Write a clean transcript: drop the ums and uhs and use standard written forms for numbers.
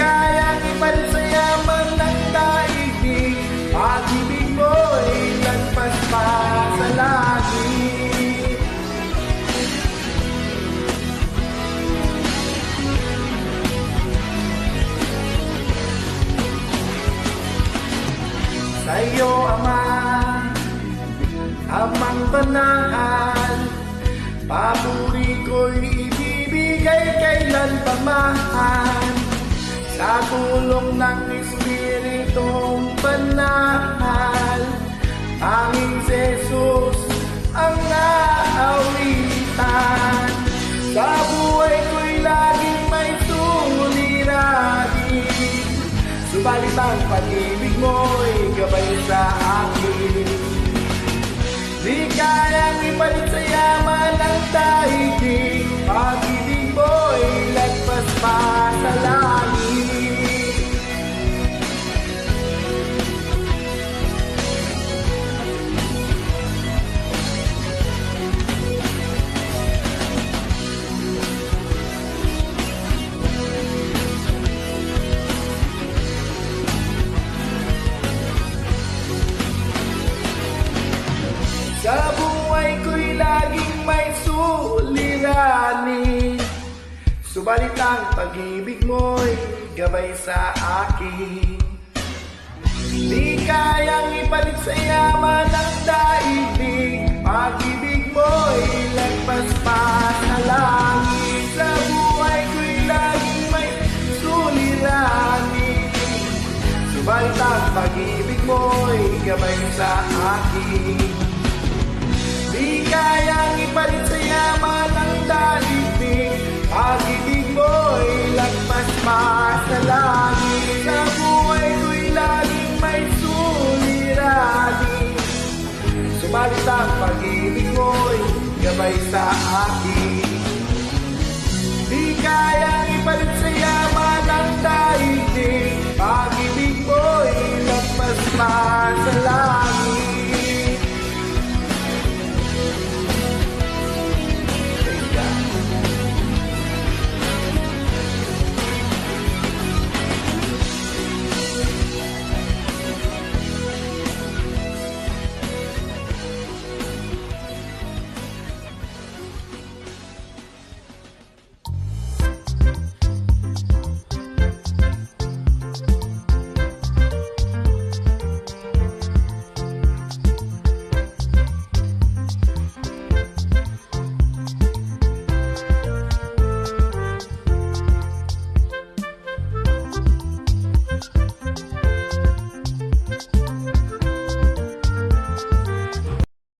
kayang ipalit sa yaman ng daigdig. Pag-ibig mo'y lagpas pa sa langit. Sa'yo, Ama, Amang banal, papuri ko'y ibibigay kailan pa man. Sa tulong ng Espiritong Banal, tanging si Jesus ang naawitan. Sa buhay ko'y laging may suliranin, subalit ang pag-ibig mo'y gabay sa akin. Di kayang ipalit sa yaman ang daigdig, pag-ibig mo'y lagpas pa sa langit. Sa buhay ko'y laging may suliranin, subalit ang pag-ibig mo'y gabay sa akin. Di kayang ipalit sa yaman ang daigdig, pag-ibig mo'y lagpas pa sa langit. Sa buhay ko'y laging may suliranin, subalit ang pag-ibig mo'y gabay sa akin. Di kayang ipalit sa yaman ang daigdig, pag-ibig mo'y lagpas pa sa langit. Sa buhay ko'y laging may suliranin, subalit ang pag-ibig mo'y gabay sa akin. Di kayang ipalit